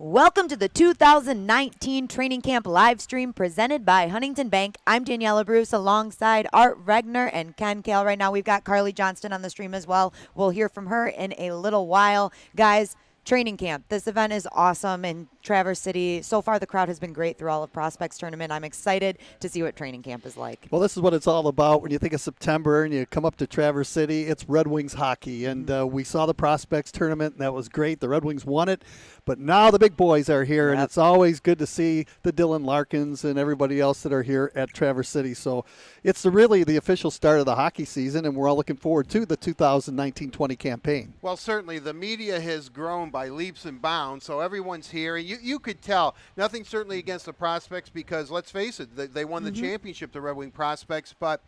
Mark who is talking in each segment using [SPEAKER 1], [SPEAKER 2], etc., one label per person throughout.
[SPEAKER 1] Welcome to the 2019 Training Camp live stream presented by Huntington Bank. I'm Daniella Bruce alongside Art Regner and Ken Kale. Right now we've got Carley Johnston on the stream as well. We'll hear from her in a little while. Guys, Training Camp. This event is awesome in Traverse City. So far, the crowd has been great through all of Prospects Tournament. I'm excited to see what Training Camp is like.
[SPEAKER 2] Well, this is what it's all about. When you think of September and you come up to Traverse City, it's Red Wings hockey. And we saw the Prospects Tournament, and that was great. The Red Wings won it. But now the big boys are here, and it's always good to see the Dylan Larkins and everybody else that are here at Traverse City. So it's really the official start of the hockey season, and we're all looking forward to the 2019-20 campaign.
[SPEAKER 3] Well, certainly the media has grown by leaps and bounds, so everyone's here. And you could tell, nothing certainly against the Prospects because, let's face it, they won the championship, the Red Wing Prospects, but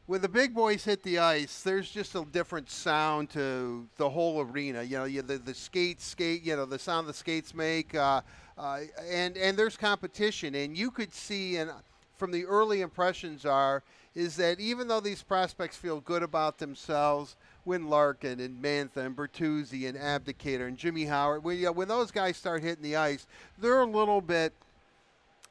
[SPEAKER 3] when the big boys hit the ice, there's just a different sound to the whole arena. You know, the skates, you know, the sound the skates make, and there's competition. And you could see, and from the early impressions is that even though these prospects feel good about themselves, when Larkin and Mantha and Bertuzzi and Abdelkader and Jimmy Howard, when those guys start hitting the ice, they're a little bit,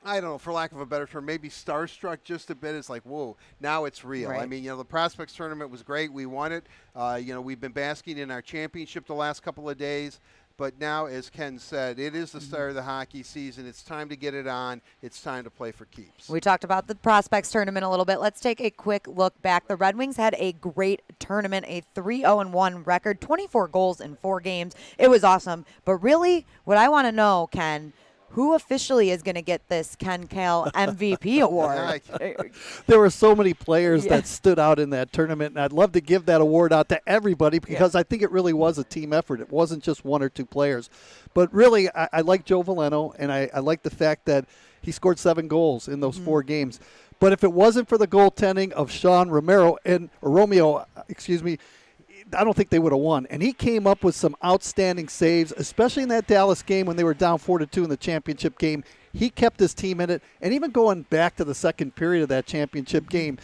[SPEAKER 3] I don't know, for lack of a better term, maybe starstruck just a bit. It's like, whoa, now it's real.
[SPEAKER 1] Right.
[SPEAKER 3] I mean, the Prospects Tournament was great. We won it. We've been basking in our championship the last couple of days. But now, as Ken said, it is the start of the hockey season. It's time to get it on. It's time to play for keeps.
[SPEAKER 1] We talked about the Prospects Tournament a little bit. Let's take a quick look back. The Red Wings had a great tournament, a 3-0-1 record, 24 goals in 4 games. It was awesome. But really, what I want to know, Ken, who officially is going to get this Ken Kale MVP award?
[SPEAKER 2] There were so many players that stood out in that tournament, and I'd love to give that award out to everybody because I think it really was a team effort. It wasn't just one or two players. But really, I like Joe Valeno, and I like the fact that he scored 7 goals in those 4 games. But if it wasn't for the goaltending of Romeo, I don't think they would have won. And he came up with some outstanding saves, especially in that Dallas game when they were down 4-2 in the championship game. He kept his team in it. And even going back to the second period of that championship game,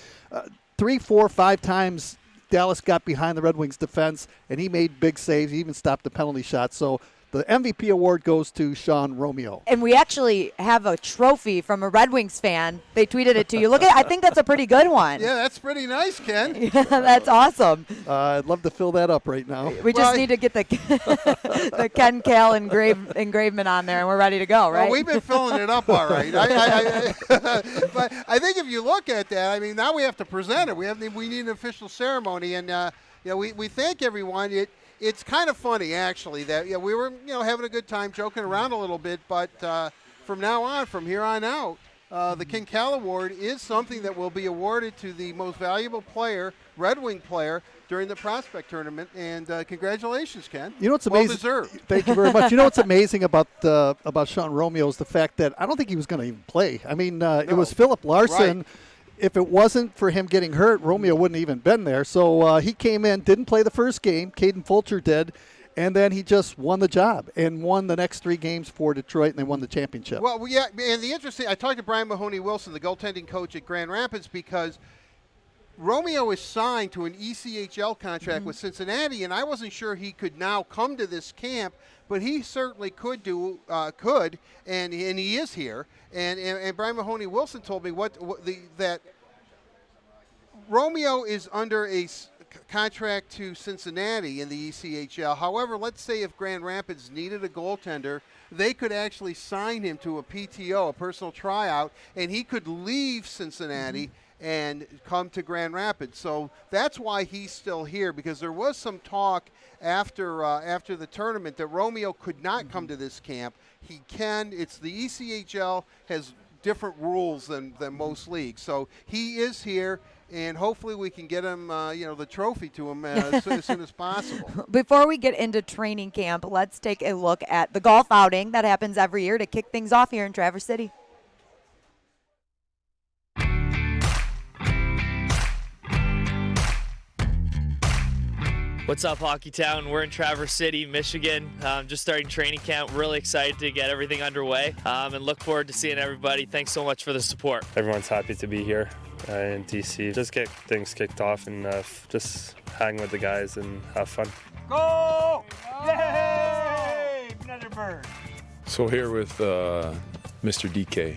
[SPEAKER 2] 3, 4, 5 times Dallas got behind the Red Wings defense, and he made big saves. He even stopped the penalty shot. So the MVP award goes to Sean Romeo.
[SPEAKER 1] And we actually have a trophy from a Red Wings fan. They tweeted it to you. Look at I think that's a pretty good one.
[SPEAKER 3] Yeah, that's pretty nice, Ken.
[SPEAKER 1] Yeah, that's awesome.
[SPEAKER 2] I'd love to fill that up right now.
[SPEAKER 1] We just need to get the Ken Kale engravement on there, and we're ready to go, right?
[SPEAKER 3] Well, we've been filling it up all right. But I think if you look at that, I mean, now we have to present it. We need an official ceremony, and we thank everyone. It's kind of funny, actually, that we were having a good time, joking around a little bit, but from here on out, the Ken Kale Award is something that will be awarded to the most valuable player, Red Wing player, during the Prospect Tournament. And congratulations, Ken.
[SPEAKER 2] You know what's amazing?
[SPEAKER 3] Well deserved.
[SPEAKER 2] Thank you very much. You know what's amazing about Sean Romeo is the fact that I don't think he was going to even play. I mean, it was Philip Larson.
[SPEAKER 3] Right.
[SPEAKER 2] If it wasn't for him getting hurt, Romeo wouldn't have even been there. So he came in, didn't play the first game. Caden Fulcher did. And then he just won the job and won the next 3 games for Detroit, and they won the championship.
[SPEAKER 3] Well, yeah, and I talked to Brian Mahoney-Wilson, the goaltending coach at Grand Rapids, because Romeo is signed to an ECHL contract with Cincinnati, and I wasn't sure he could now come to this camp, but he certainly could, and he is here. And Brian Mahoney-Wilson told me that Romeo is under a contract to Cincinnati in the ECHL. However, let's say if Grand Rapids needed a goaltender, they could actually sign him to a PTO, a personal tryout, and he could leave Cincinnati and come to Grand Rapids. So that's why he's still here, because there was some talk after the tournament that Romeo could not come to this camp. He can. It's the ECHL has different rules than most leagues. So he is here, and hopefully we can get him, the trophy to him as soon as possible.
[SPEAKER 1] Before we get into training camp, let's take a look at the golf outing that happens every year to kick things off here in Traverse City.
[SPEAKER 4] What's up, Hockey Town? We're in Traverse City, Michigan. Just starting training camp. Really excited to get everything underway and look forward to seeing everybody. Thanks so much for the support.
[SPEAKER 5] Everyone's happy to be here in DC. Just get things kicked off and just hang with the guys and have fun.
[SPEAKER 6] Go! Yay! Another bird. So here with Mr. DK.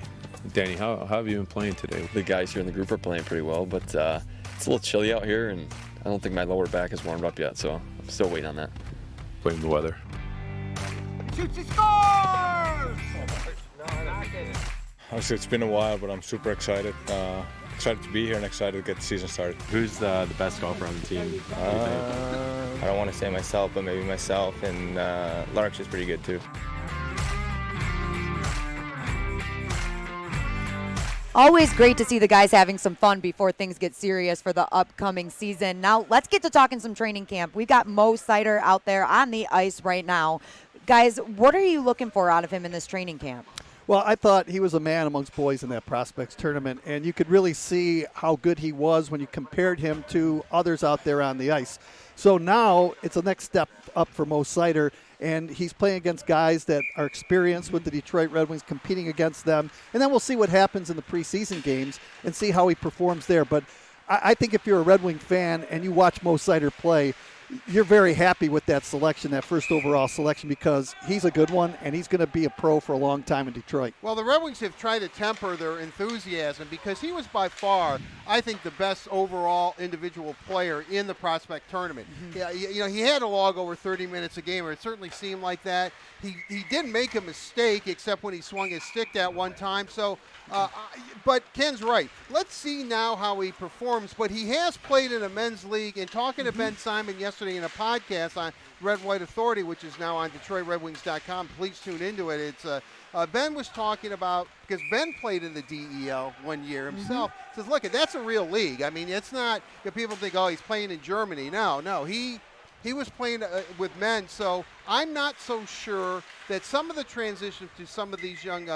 [SPEAKER 6] Danny, how have you been playing today?
[SPEAKER 7] The guys here in the group are playing pretty well, but it's a little chilly out here, and I don't think my lower back is warmed up yet, so I'm still waiting on that.
[SPEAKER 6] Blame the weather.
[SPEAKER 8] Shoots, he scores!
[SPEAKER 9] Obviously, it's been a while, but I'm super excited. Excited to be here and excited to get the season started.
[SPEAKER 10] Who's the best golfer on the team?
[SPEAKER 11] I don't want to say myself, but maybe myself, and Lark's is pretty good too.
[SPEAKER 1] Always great to see the guys having some fun before things get serious for the upcoming season. Now, let's get to talking some training camp. We've got Mo Seider out there on the ice right now. Guys, what are you looking for out of him in this training camp?
[SPEAKER 2] Well, I thought he was a man amongst boys in that prospects tournament, and you could really see how good he was when you compared him to others out there on the ice. So now it's a next step up for Mo Seider, and he's playing against guys that are experienced with the Detroit Red Wings, competing against them. And then we'll see what happens in the preseason games and see how he performs there. But I think if you're a Red Wing fan and you watch Mo Seider play, you're very happy with that selection, that first overall selection, because he's a good one, and he's going to be a pro for a long time in Detroit.
[SPEAKER 3] Well, the Red Wings have tried to temper their enthusiasm because he was by far, I think, the best overall individual player in the prospect tournament. Yeah, you know, he had to log over 30 minutes a game, or it certainly seemed like that. He didn't make a mistake except when he swung his stick that one time. So, but Ken's right. Let's see now how he performs. But he has played in a men's league, and talking to Ben Simon yesterday in a podcast on Red White Authority, which is now on DetroitRedWings.com. Please tune into it. It's Ben was talking about, because Ben played in the DEL one year himself. Says, look, that's a real league. I mean, it's not. You know, people think, oh, he's playing in Germany. No, he was playing with men. So I'm not so sure that some of the transitions to some of these young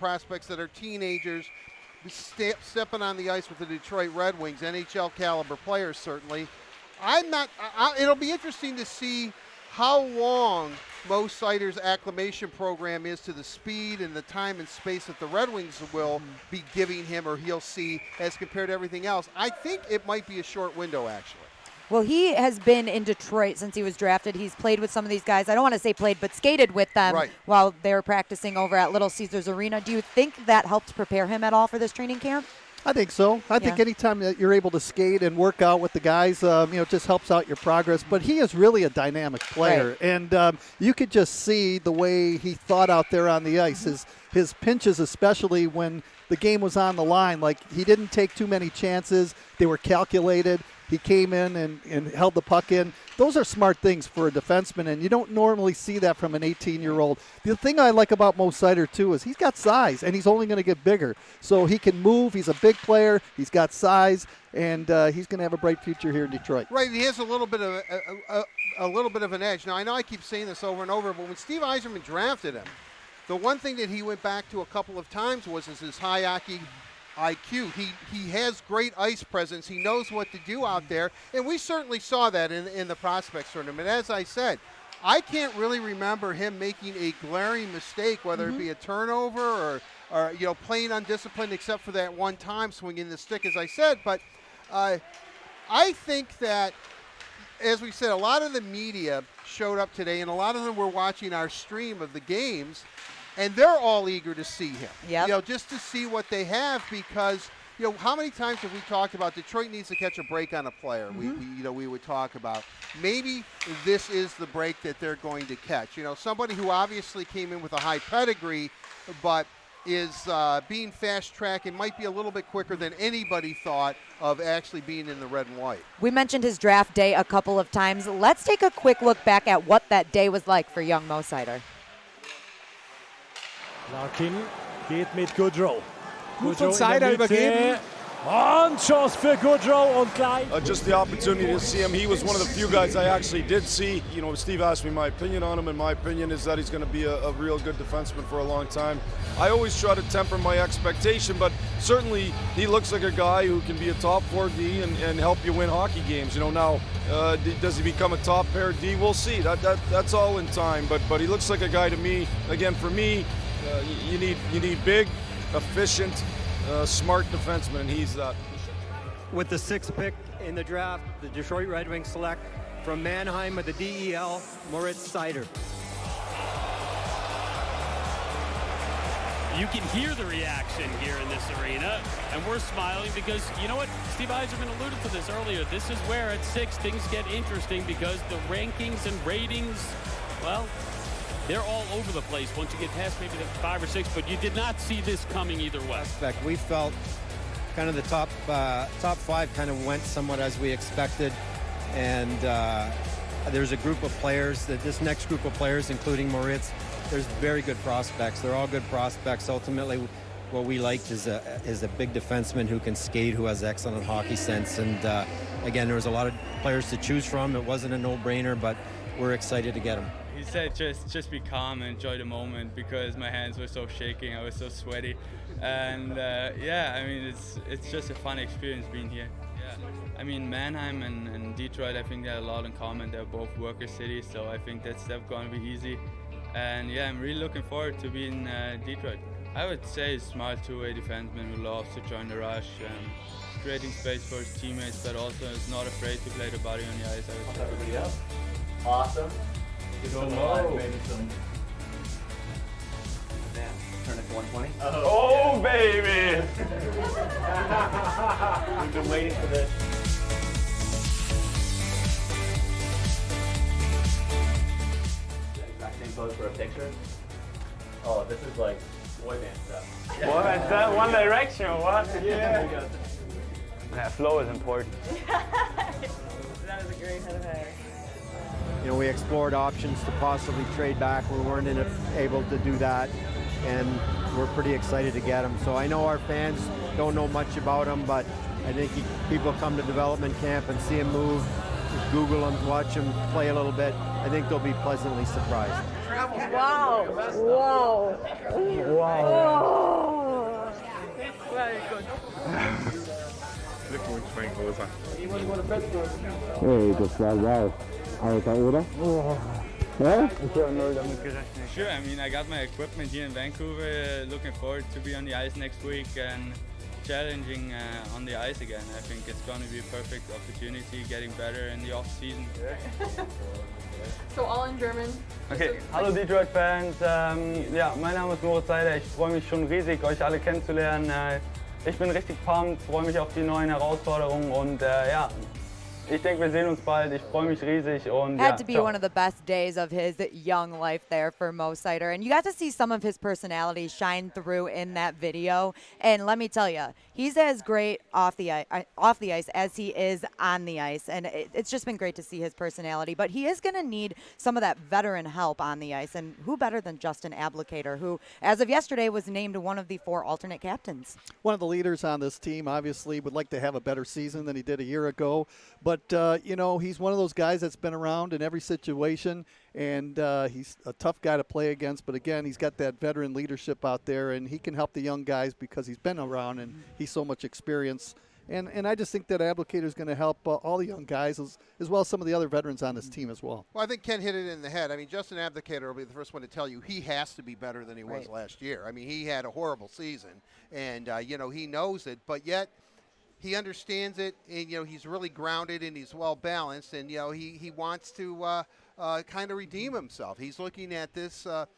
[SPEAKER 3] prospects that are teenagers, stepping on the ice with the Detroit Red Wings, NHL caliber players certainly. It'll be interesting to see how long Mo Seider's acclimation program is to the speed and the time and space that the Red Wings will be giving him, or he'll see, as compared to everything else. I think it might be a short window, actually.
[SPEAKER 1] Well, he has been in Detroit since he was drafted. He's played with some of these guys. I don't want to say played, but skated with them while they were practicing over at Little Caesars Arena. Do you think that helped prepare him at all for this training camp?
[SPEAKER 2] I think so. I think anytime that you're able to skate and work out with the guys, it just helps out your progress. But he is really a dynamic player. Right. And you could just see the way he thought out there on the ice. His pinches, especially when the game was on the line, like he didn't take too many chances. They were calculated. He came in and held the puck in. Those are smart things for a defenseman, and you don't normally see that from an 18-year-old. The thing I like about Mo Seider, too, is he's got size, and he's only going to get bigger. So he can move. He's a big player. He's got size, and he's going to have a bright future here in Detroit.
[SPEAKER 3] Right. He has a little bit of an edge. Now, I know I keep saying this over and over, but when Steve Yzerman drafted him, the one thing that he went back to a couple of times was his high hockey IQ. He has great ice presence. He knows what to do out there, and we certainly saw that in the prospects tournament. As I said, I can't really remember him making a glaring mistake, whether it be a turnover or playing undisciplined, except for that one time swinging the stick, as I said. But I think that, as we said, a lot of the media showed up today, and a lot of them were watching our stream of the games. And they're all eager to see him, just to see what they have, because, how many times have we talked about Detroit needs to catch a break on a player? We would talk about maybe this is the break that they're going to catch. Somebody who obviously came in with a high pedigree, but is being fast-tracked and might be a little bit quicker than anybody thought of actually being in the red and white.
[SPEAKER 1] We mentioned his draft day a couple of times. Let's take a quick look back at what that day was like for young Mo Seider.
[SPEAKER 12] Larkin geht mit Goodrow.
[SPEAKER 13] Gut von Seider übergeben.
[SPEAKER 12] Und Schuss für Goodrow und gleich.
[SPEAKER 14] Just the opportunity to see him. He was one of the few guys I actually did see. Steve asked me my opinion on him, and my opinion is that he's going to be a real good defenseman for a long time. I always try to temper my expectation, but certainly he looks like a guy who can be a top 4D and help you win hockey games. Now, does he become a top pair D? We'll see. That's all in time, but he looks like a guy to me. Again, for me, you need big, efficient, smart defenseman, and he's that.
[SPEAKER 15] With the 6th pick in the draft, the Detroit Red Wings select from Mannheim of the DEL, Moritz Seider.
[SPEAKER 16] You can hear the reaction here in this arena, and we're smiling because, you know what, Steve Yzerman alluded to this earlier. This is where at 6 things get interesting because the rankings and ratings, well, they're all over the place once you get past maybe the 5 or 6, but you did not see this coming either way.
[SPEAKER 15] We felt kind of the top 5 kind of went somewhat as we expected, and there's a group of players, this next group of players, including Moritz, there's very good prospects. They're all good prospects. Ultimately, what we liked is a big defenseman who can skate, who has excellent hockey sense, and again, there was a lot of players to choose from. It wasn't a no-brainer, but we're excited to get him.
[SPEAKER 17] He said just be calm and enjoy the moment because my hands were so shaking, I was so sweaty, and yeah, I mean it's just a fun experience being here. Yeah, I mean Mannheim and Detroit, I think they have a lot in common. They're both worker cities, so I think that's going to be easy. And yeah, I'm really looking forward to being Detroit. I would say smart two-way defenseman who loves to join the rush, creating space for his teammates, but also is not afraid to play the body on the ice. I would say.
[SPEAKER 18] Everybody else. Awesome.
[SPEAKER 17] Go low.
[SPEAKER 18] Maybe some. Damn. Turn it to 120.
[SPEAKER 17] Oh baby!
[SPEAKER 18] We've been waiting for this. Same pose for a picture. Oh, this is like boy band stuff.
[SPEAKER 17] What? Is that One Direction or what?
[SPEAKER 18] Yeah.
[SPEAKER 17] Yeah, flow is important.
[SPEAKER 19] That is a great head of hair.
[SPEAKER 15] You know, we explored options to possibly trade back. We weren't able to do that, and we're pretty excited to get him. So I know our fans don't know much about him, but I think people come to development camp and see him move, Google him, watch him play a little bit. I think they'll be pleasantly surprised.
[SPEAKER 19] Wow. Wow. Wow. Very good.
[SPEAKER 20] Hey, das war wow. Alter, oder? Ja?
[SPEAKER 17] Sure, I mean, I got my equipment here in Vancouver, looking forward to be on the ice next week and challenging on the ice again. I think it's going to be a perfect opportunity, getting better in the off-season.
[SPEAKER 19] So all in German.
[SPEAKER 17] Okay, hallo Detroit-Fans. Ja, mein Name ist Moritz Seider. Ich freue mich schon riesig, euch alle kennenzulernen. Ich bin richtig pumped, freue mich auf die neuen Herausforderungen und ja, ich denke, wir sehen uns bald. Ich freue mich riesig und
[SPEAKER 1] Had to be one of the best days of his young life there for Mo Seider. And you got to see some of his personality shine through in that video. And let me tell you, he's as great off the ice as he is on the ice. And it's just been great to see his personality. But he is going to need some of that veteran help on the ice. And who better than Justin Abdelkader, who, as of yesterday, was named one of the 4 alternate captains.
[SPEAKER 2] One of the leaders on this team, obviously, would like to have a better season than he did a year ago. But, you know, he's one of those guys that's been around in every situation, and he's a tough guy to play against. But, again, he's got that veteran leadership out there, and he can help the young guys because he's been around and he's so much experience. And I just think that Abdelkader is going to help all the young guys as well as some of the other veterans on this team as well.
[SPEAKER 3] Well, I think Ken hit it in the head. I mean, Justin Abdelkader will be the first one to tell you he has to be better than he was last year. I mean, he had a horrible season, and, you know, he knows it, but yet – he understands it, and, you know, he's really grounded and he's well balanced, and, you know, he wants to kind of redeem himself. He's looking at this a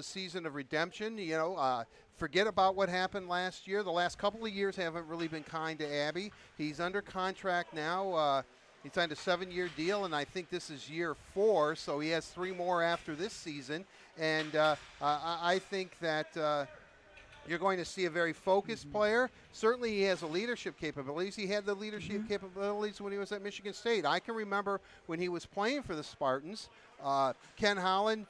[SPEAKER 3] season of redemption. You know, forget about what happened last year. The last couple of years haven't really been kind to Abby. He's under contract now. He signed a 7-year deal, and I think this is year 4, so he has 3 more after this season. And I think that you're going to see a very focused player. Certainly he has the leadership capabilities. He had the leadership capabilities when he was at Michigan State. I can remember when he was playing for the Spartans, Ken Holland,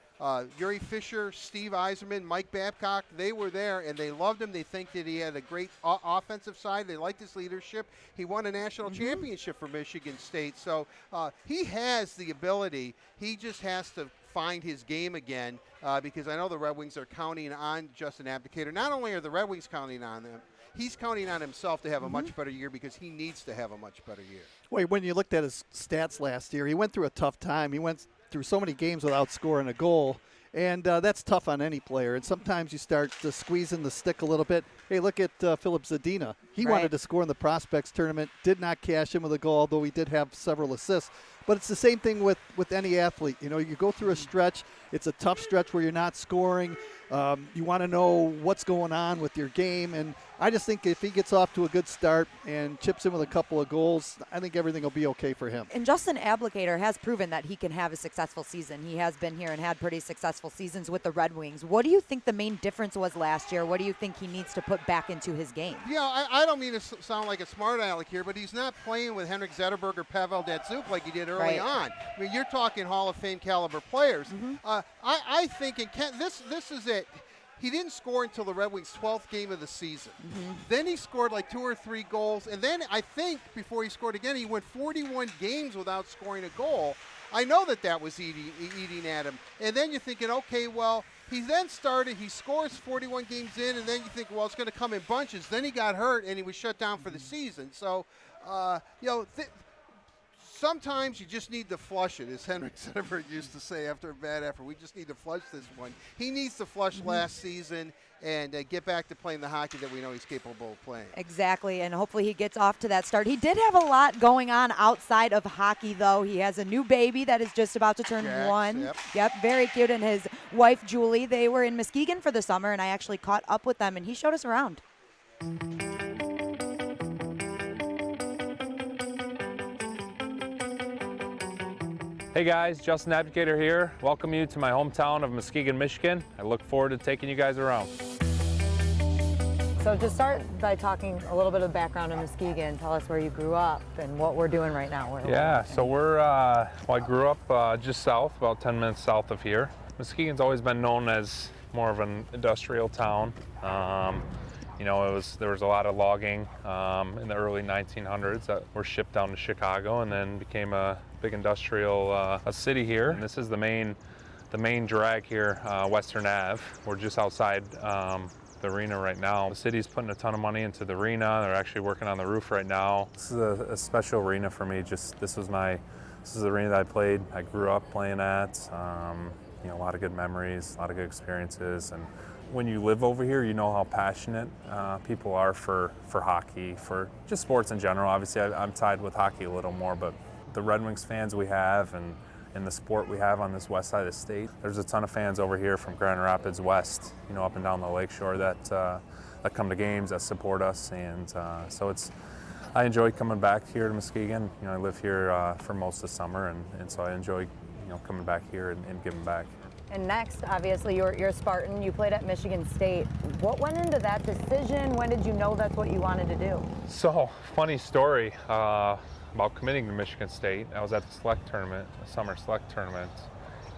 [SPEAKER 3] Yuri Fisher, Steve Yzerman, Mike Babcock, they were there, and they loved him. They think that he had a great offensive side. They liked his leadership. He won a national championship for Michigan State. So he has the ability. He just has to find his game again because I know the Red Wings are counting on Justin Abdelkader. Not only are the Red Wings counting on him, he's counting on himself to have a much better year because he needs to have a much better year.
[SPEAKER 2] Wait, when you looked at his stats last year, he went through a tough time. He went through so many games without scoring a goal, and that's tough on any player. And sometimes you start squeezing the stick a little bit. Hey, look at Philip Zadina. He wanted to score in the Prospects tournament, did not cash in with a goal, although he did have several assists. But it's the same thing with any athlete. You know, you go through a stretch. It's a tough stretch where you're not scoring. You want to know what's going on with your game. And I just think if he gets off to a good start and chips in with a couple of goals, I think everything will be okay for him.
[SPEAKER 1] And Justin Abdelkader has proven that he can have a successful season. He has been here and had pretty successful seasons with the Red Wings. What do you think the main difference was last year? What do you think he needs to put back into his game?
[SPEAKER 3] Yeah, I don't mean to sound like a smart aleck here, but he's not playing with Henrik Zetterberg or Pavel Datsyuk like he did early on. I mean, you're talking Hall of Fame caliber players. I think this is it. He didn't score until the Red Wings' 12th game of the season. Then he scored like 2 or 3 goals, and then I think before he scored again, he went 41 games without scoring a goal. I know that was eating at him. And then you're thinking, okay, well, he then started, he scores 41 games in, and then you think, well, it's going to come in bunches. Then he got hurt, and he was shut down for the season. So, you know, sometimes you just need to flush it, as Henrik Zetterberg used to say after a bad effort. We just need to flush this one. He needs to flush last season and get back to playing the hockey that we know he's capable of playing.
[SPEAKER 1] Exactly, and hopefully he gets off to that start. He did have a lot going on outside of hockey, though. He has a new baby that is just about to turn 1. Yep, very cute, and his wife, Julie, they were in Muskegon for the summer, and I actually caught up with them, and he showed us around.
[SPEAKER 10] Hey guys, Justin Abdelkader here. Welcome you to my hometown of Muskegon, Michigan. I look forward to taking you guys around.
[SPEAKER 21] So to start by talking a little bit of background in Muskegon, tell us where you grew up and what we're doing right now.
[SPEAKER 10] Yeah, so well, I grew up just south, about 10 minutes south of here. Muskegon's always been known as more of an industrial town. You know, there was a lot of logging in the early 1900s that were shipped down to Chicago and then became a big industrial a city here. And this is the main drag here, Western Ave. We're just outside the arena right now. The city's putting a ton of money into the arena. They're actually working on the roof right now. This is a special arena for me. This is the arena that I played. I grew up playing at. You know, a lot of good memories, a lot of good experiences, and when you live over here, you know how passionate people are for hockey, for just sports in general. Obviously, I'm tied with hockey a little more, but the Red Wings fans we have and the sport we have on this west side of the state, there's a ton of fans over here from Grand Rapids West, you know, up and down the lakeshore that come to games, that support us, and so I enjoy coming back here to Muskegon. You know, I live here for most of the summer, and so I enjoy, you know, coming back here and giving back.
[SPEAKER 21] And next, obviously, you're a Spartan. You played at Michigan State. What went into that decision? When did you know that's what you wanted to do?
[SPEAKER 10] So, funny story about committing to Michigan State. I was at the select tournament, the summer select tournament,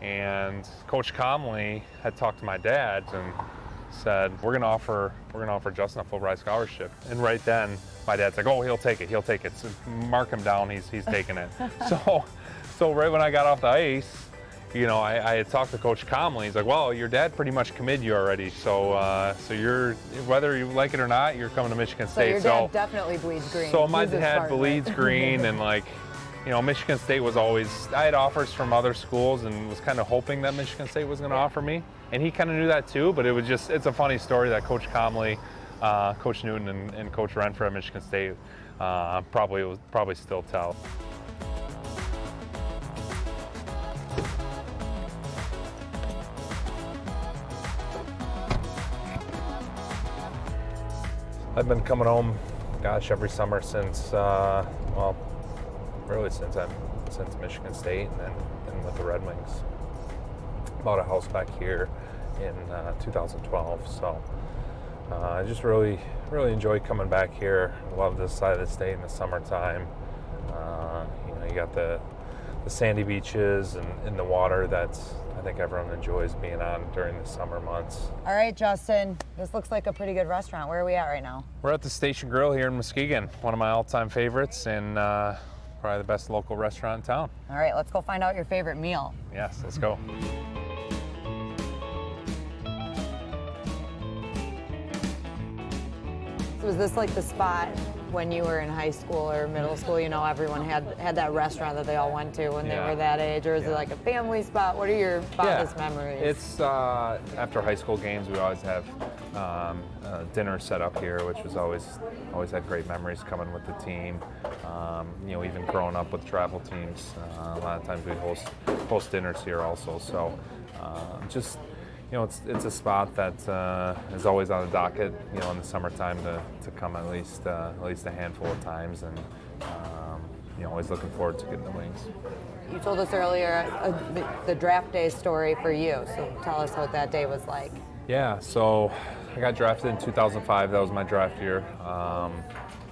[SPEAKER 10] and Coach Carley had talked to my dad and said, "We're gonna offer Justin a full ride scholarship." And right then, my dad's like, "Oh, he'll take it. So mark him down. He's taking it." So right when I got off the ice, you know, I had talked to Coach Carley. He's like, "Well, your dad pretty much committed you already, so you're, whether you like it or not, you're coming to Michigan State."
[SPEAKER 21] So your dad definitely bleeds green.
[SPEAKER 10] So my dad bleeds green, and like, you know, Michigan State was always, I had offers from other schools and was kind of hoping that Michigan State was going to offer me, and he kind of knew that too. But it was just, it's a funny story that Coach Carley, Coach Newton, and Coach Renfro at Michigan State probably still tell. I've been coming home, gosh, every summer since, well, really since Michigan State, and then with the Red Wings. Bought a house back here in 2012, so I just really enjoy coming back here. I love this side of the state in the summertime. You know, you got the sandy beaches and the water that's, I think everyone enjoys being on during the summer months.
[SPEAKER 21] All right, Justin, this looks like a pretty good restaurant. Where are we at right now?
[SPEAKER 10] We're at the Station Grill here in Muskegon, one of my all-time favorites, and probably the best local restaurant in town.
[SPEAKER 21] All right, let's go find out your favorite meal.
[SPEAKER 10] Yes, let's go.
[SPEAKER 21] So was this like the spot when you were in high school or middle school? You know, everyone had that restaurant that they all went to when they were that age, or is it like a family spot? What are your fondest memories?
[SPEAKER 10] It's after high school games, we always have dinner set up here, which was always had great memories coming with the team. You know, even growing up with travel teams, a lot of times we'd host dinners here also. So just, you know, it's a spot that is always on the docket, you know, in the summertime to come at least a handful of times, and you know, always looking forward to getting the wings.
[SPEAKER 21] You told us earlier the draft day story for you, so tell us what that day was like.
[SPEAKER 10] Yeah, so I got drafted in 2005. That was my draft year.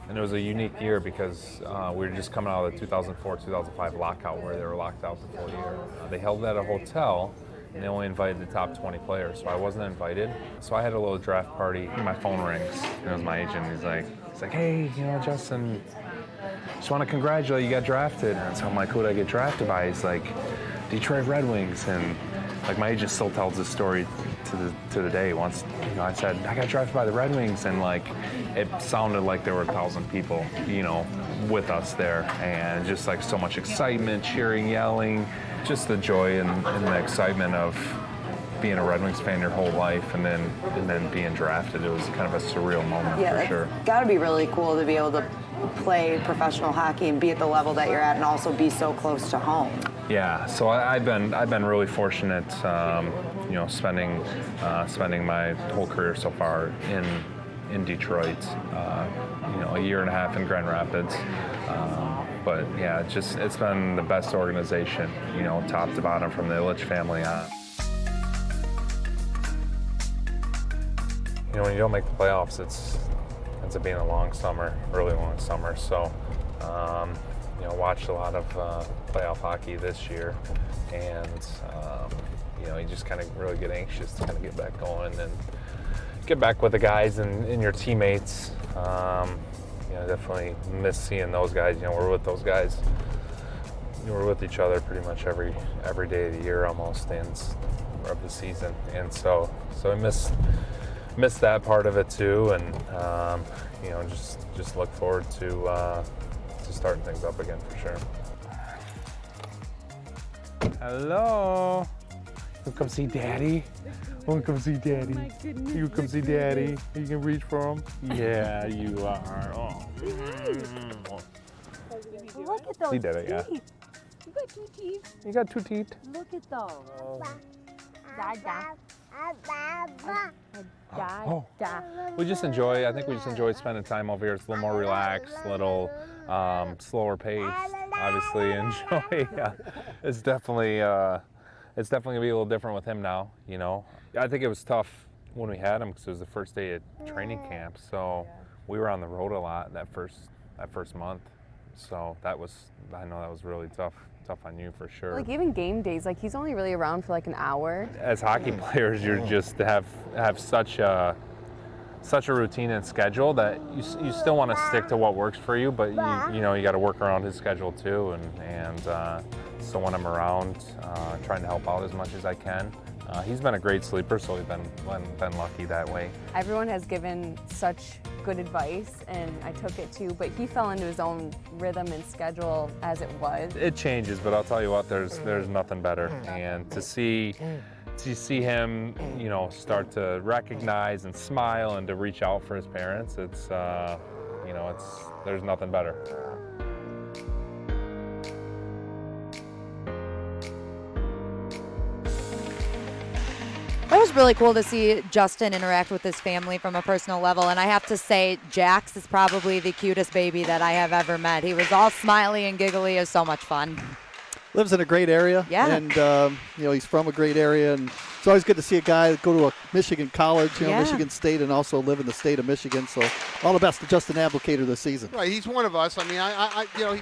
[SPEAKER 10] And it was a unique year because we were just coming out of the 2004-2005 lockout where they were locked out the full year. They held it at a hotel, and they only invited the top 20 players, so I wasn't invited. So I had a little draft party. My phone rings, and it was my agent. He's like, hey, you know, Justin, just want to congratulate you, got drafted. And so I'm like, who did I get drafted by? He's like, Detroit Red Wings. And like, my agent still tells this story to the day. Once, you know, I said, I got drafted by the Red Wings, and like, it sounded like there were 1,000 people, you know, with us there, and just like so much excitement, cheering, yelling, just the joy and the excitement of being a Red Wings fan your whole life, and then being drafted. It was kind of a surreal moment, for sure.
[SPEAKER 21] Yeah, it's got to be really cool to be able to play professional hockey and be at the level that you're at, and also be so close to home.
[SPEAKER 10] Yeah, so I've been really fortunate, you know, spending my whole career so far in Detroit. You know, a year and a half in Grand Rapids. But yeah, it's been the best organization, you know, top to bottom, from the Illich family on. You know, when you don't make the playoffs, it ends up being a long summer, really long summer. So, you know, watched a lot of playoff hockey this year, and you know, you just kind of really get anxious to kind of get back going and get back with the guys and your teammates. You know, definitely miss seeing those guys. You know, we're with those guys. We're with each other pretty much every day of the year almost, and of the season, and so I miss that part of it too, and you know, just look forward to starting things up again for sure. Hello. You come see Daddy? Want to come see Daddy?
[SPEAKER 19] Oh my goodness,
[SPEAKER 10] you come see Daddy? You can reach for him? Yeah, you are. Oh.
[SPEAKER 19] Look at those
[SPEAKER 10] See Daddy,
[SPEAKER 19] teeth.
[SPEAKER 10] yeah.
[SPEAKER 19] You got 2 teeth.
[SPEAKER 10] You got 2 teeth.
[SPEAKER 19] Look at those. Dada.
[SPEAKER 10] Oh. We just enjoy. I think we just enjoy spending time over here. It's a little more relaxed, a little slower pace. Obviously, enjoy. Yeah. It's definitely gonna be a little different with him now. You know, I think it was tough when we had him because it was the first day at training camp. So we were on the road a lot that first month. So I know that was really tough on you for sure.
[SPEAKER 4] Like even game days, like he's only really around for like an hour.
[SPEAKER 10] As hockey players, you're just have such a routine and schedule that you still want to stick to what works for you, but you know, you got to work around his schedule too, and so when I'm around, trying to help out as much as I can. He's been a great sleeper, so we've been lucky that way.
[SPEAKER 4] Everyone has given such good advice, and I took it too, but he fell into his own rhythm and schedule as it was.
[SPEAKER 10] It changes, but I'll tell you what, there's nothing better, and to see him, you know, start to recognize and smile and to reach out for his parents, it's you know, there's nothing better.
[SPEAKER 1] That was really cool to see Justin interact with his family from a personal level, and I have to say, Jax is probably the cutest baby that I have ever met. He was all smiley and giggly. It was so much fun.
[SPEAKER 2] Lives in a great area, and you know, he's from a great area, and it's always good to see a guy go to a Michigan college, you know, Michigan State, and also live in the state of Michigan. So all the best to Justin Abdelkader this season.
[SPEAKER 3] Right, he's one of us. I mean, I you know,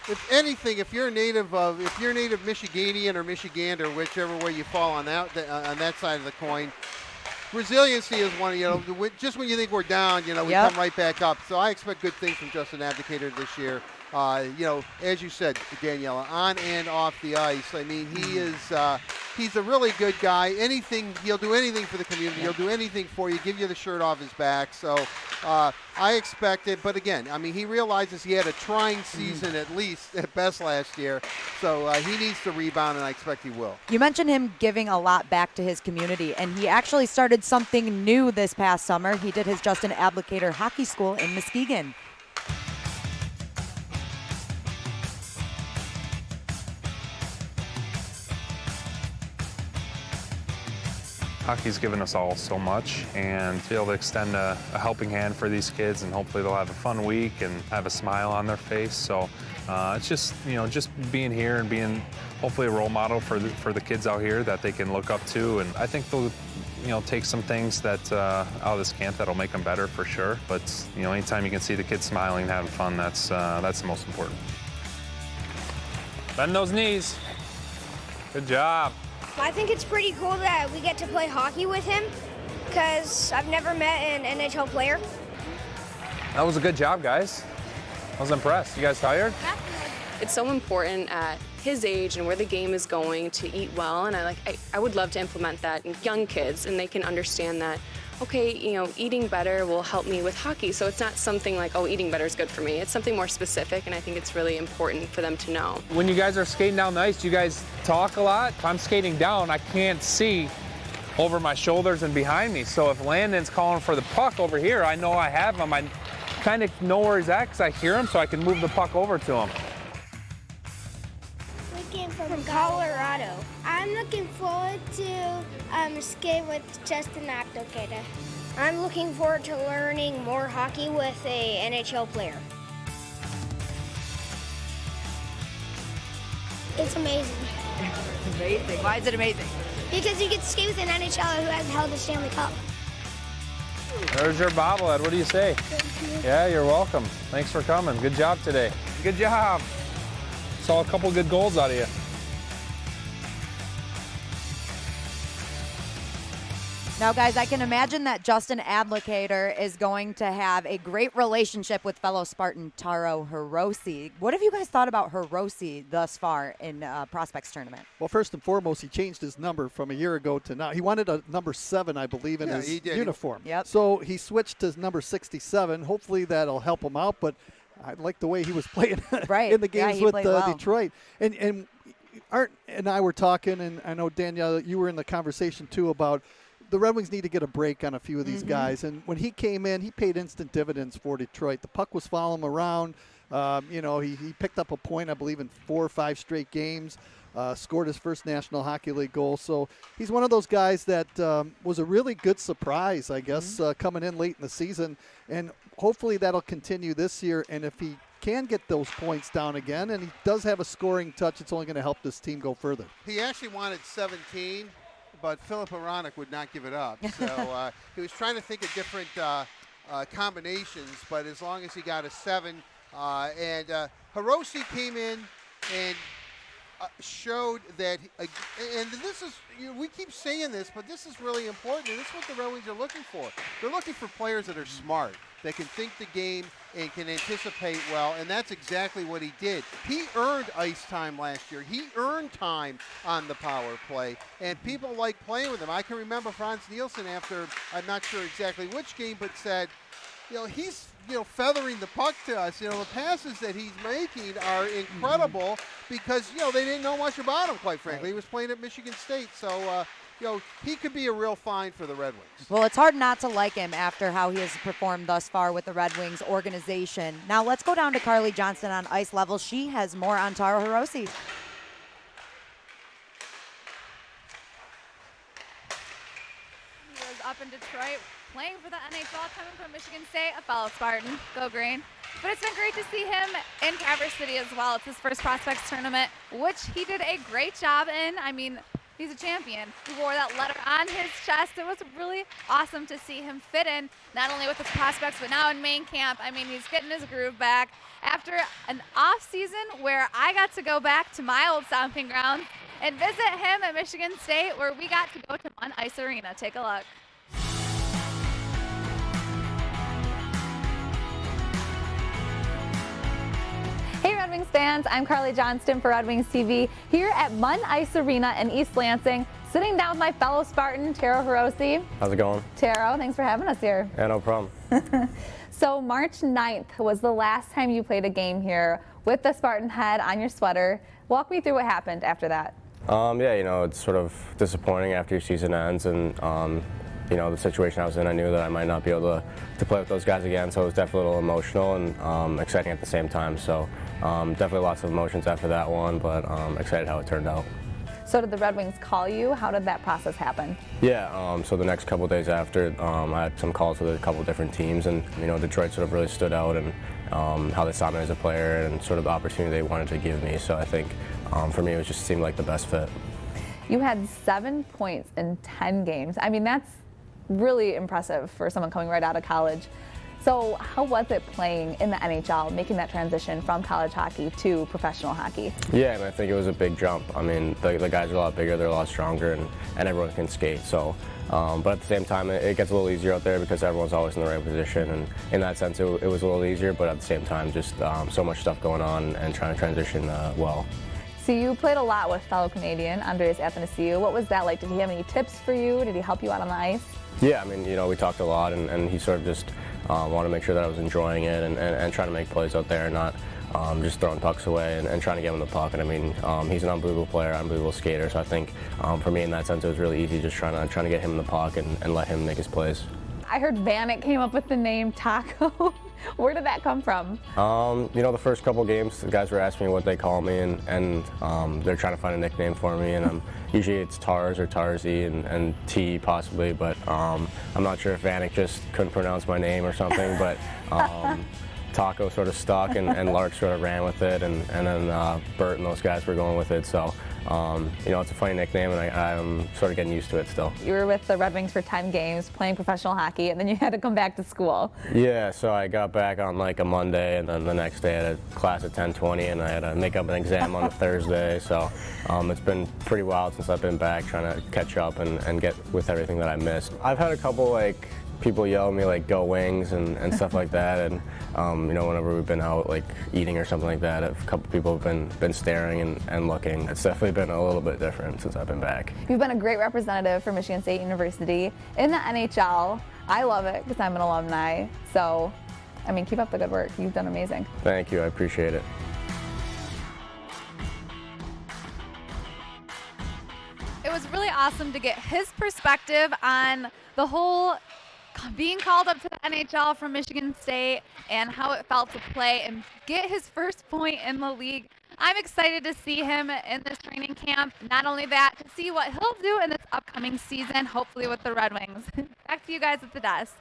[SPEAKER 3] if anything, if you're native Michiganian or Michigander, whichever way you fall on that side of the coin, resiliency is one. You know, just when you think we're down, you know, we come right back up. So I expect good things from Justin Abdelkader this year. You know, as you said, Daniella, on and off the ice. I mean, he is he's a really good guy. He'll do anything for the community. He'll do anything for you, give you the shirt off his back. So I expect it. But again, I mean, he realizes he had a trying season at least, at best last year. So he needs to rebound, and I expect he will.
[SPEAKER 1] You mentioned him giving a lot back to his community, and he actually started something new this past summer. He did his Justin Abdelkader hockey school in Muskegon.
[SPEAKER 10] Hockey's given us all so much, and to be able to extend a helping hand for these kids, and hopefully they'll have a fun week and have a smile on their face. So it's just, just being here and being hopefully a role model for the kids out here that they can look up to. And I think they'll, take some things that out of this camp that'll make them better for sure. But anytime you can see the kids smiling and having fun, that's the most important. Bend those knees. Good job.
[SPEAKER 5] I think it's pretty cool that we get to play hockey with him because I've never met an NHL player.
[SPEAKER 10] That was a good job, guys. I was impressed. You guys tired?
[SPEAKER 4] It's so important at his age and where the game is going to eat well, and I would love to implement that in young kids, and they can understand that, okay, eating better will help me with hockey. So it's not something like, oh, eating better is good for me. It's something more specific, and I think it's really important for them to know.
[SPEAKER 10] When you guys are skating down the ice, do you guys talk a lot? If I'm skating down, I can't see over my shoulders and behind me. So if Landon's calling for the puck over here, I know I have him. I kind of know where he's at because I hear him, so I can move the puck over to him.
[SPEAKER 5] We came from Colorado. I'm looking forward to skate with Justin Abdelkader. I'm looking forward to learning more hockey with a NHL player. It's amazing.
[SPEAKER 1] It's amazing. Why is it amazing?
[SPEAKER 5] Because you get to skate with an NHLer who has held the Stanley Cup.
[SPEAKER 10] There's your bobblehead. What do you say?
[SPEAKER 5] Thank you.
[SPEAKER 10] Yeah, you're welcome. Thanks for coming. Good job today. Good job. Saw a couple good goals out of you.
[SPEAKER 1] Now, guys, I can imagine that Justin Abdelkader is going to have a great relationship with fellow Spartan Taro Hirose. What have you guys thought about Hirose thus far in Prospects Tournament?
[SPEAKER 2] Well, first and foremost, he changed his number from a year ago to now. He wanted a number 7, I believe, in his uniform.
[SPEAKER 1] Yep.
[SPEAKER 2] So he switched to number 67. Hopefully that'll help him out, but I like the way he was playing in the games with Detroit. And Art and I were talking, and I know, Daniella, you were in the conversation too about the Red Wings need to get a break on a few of these guys. And when he came in, he paid instant dividends for Detroit. The puck was following him around. He picked up a point, I believe, in 4 or 5 straight games, scored his first National Hockey League goal. So he's one of those guys that was a really good surprise, I guess, coming in late in the season. And hopefully that'll continue this year. And if he can get those points down again, and he does have a scoring touch, it's only going to help this team go further.
[SPEAKER 3] He actually wanted 17. But Philip Aronik would not give it up. So he was trying to think of different combinations, but as long as he got a 7. And Hirose came in and showed that, and this is, we keep saying this, but this is really important, and this is what the Red Wings are looking for. They're looking for players that are smart, that can think the game and can anticipate well, and that's exactly what he did. He earned ice time last year. He earned time on the power play, and people like playing with him. I can remember Franz Nielsen after, I'm not sure exactly which game, but said, he's, feathering the puck to us. The passes that he's making are incredible because, they didn't know much about him, quite frankly. He was playing at Michigan State, so, he could be a real find for the Red Wings.
[SPEAKER 1] Well, it's hard not to like him after how he has performed thus far with the Red Wings organization. Now let's go down to Carley Johnston on ice level. She has more on Taro Hirose.
[SPEAKER 22] He was up in Detroit playing for the NHL, coming from Michigan State, a fellow Spartan. Go Green. But it's been great to see him in Traverse City as well. It's his first Prospects Tournament, which he did a great job in. I mean, he's a champion. He wore that letter on his chest. It was really awesome to see him fit in, not only with his prospects, but now in main camp. I mean, he's getting his groove back. After an off season where I got to go back to my old stomping ground and visit him at Michigan State, where we got to go to One Ice Arena. Take a look. Hey Red Wings fans, I'm Carley Johnston for Red Wings TV here at Munn Ice Arena in East Lansing, sitting down with my fellow Spartan, Taro Hirose.
[SPEAKER 6] How's it going?
[SPEAKER 22] Taro, thanks for having us here.
[SPEAKER 6] Yeah, no problem.
[SPEAKER 22] So March 9th was the last time you played a game here with the Spartan head on your sweater. Walk me through what happened after that.
[SPEAKER 6] Yeah, you know, it's sort of disappointing after your season ends, and you know, the situation I was in, I knew that I might not be able to play with those guys again, so it was definitely a little emotional and exciting at the same time. So definitely lots of emotions after that one, but excited how it turned out.
[SPEAKER 22] So did the Red Wings call you? How did that process happen?
[SPEAKER 6] Yeah, so the next couple days after, I had some calls with a couple different teams, and you know, Detroit sort of really stood out, and how they saw me as a player and sort of the opportunity they wanted to give me. So I think for me, it just seemed like the best fit.
[SPEAKER 22] You had 7 points in 10 games. I mean, that's really impressive for someone coming right out of college. So how was it playing in the NHL, making that transition from college hockey to professional hockey?
[SPEAKER 6] Yeah, and I think it was a big jump. I mean, the guys are a lot bigger, they're a lot stronger, and everyone can skate. So, but at the same time, it gets a little easier out there because everyone's always in the right position. And in that sense, it was a little easier, but at the same time, just so much stuff going on and trying to transition well.
[SPEAKER 22] So you played a lot with fellow Canadian Andreas Athanasiou. What was that like? Did he have any tips for you? Did he help you out on the ice?
[SPEAKER 6] Yeah, I mean, you know, we talked a lot, and he sort of just wanted to make sure that I was enjoying it and trying to make plays out there and not just throwing pucks away and trying to get him the puck. And I mean, he's an unbelievable player, unbelievable skater. So I think for me in that sense, it was really easy just trying to get him the puck and let him make his plays.
[SPEAKER 22] I heard Vanek came up with the name Taco. Where did that come from?
[SPEAKER 6] You know, the first couple games, the guys were asking me what they call me, and they're trying to find a nickname for me, and usually it's Tars or Tarzy and T possibly, but I'm not sure if Vanek just couldn't pronounce my name or something, but Taco sort of stuck, and Lark sort of ran with it, and then Bert and those guys were going with it, so you know, it's a funny nickname, and I'm sort of getting used to it still. You
[SPEAKER 22] were with the Red Wings for 10 games, playing professional hockey, and then you had to come back to school.
[SPEAKER 6] Yeah, so I got back on like a Monday, and then the next day I had a class at 10:20, and I had to make up an exam on a Thursday, so it's been pretty wild since I've been back trying to catch up and get with everything that I missed. I've had a couple like people yell at me like "Go Wings" and stuff like that, and you know, whenever we've been out like eating or something like that, a couple people have been staring and looking. It's definitely been a little bit different since I've been back.
[SPEAKER 22] You've been a great representative for Michigan State University in the NHL. I love it because I'm an alumni. So, I mean, keep up the good work. You've done amazing.
[SPEAKER 6] Thank you. I appreciate it.
[SPEAKER 22] It was really awesome to get his perspective on the whole being called up to the NHL from Michigan State and how it felt to play and get his first point in the league. I'm excited to see him in this training camp. Not only that, to see what he'll do in this upcoming season, hopefully with the Red Wings. Back to you guys at the desk.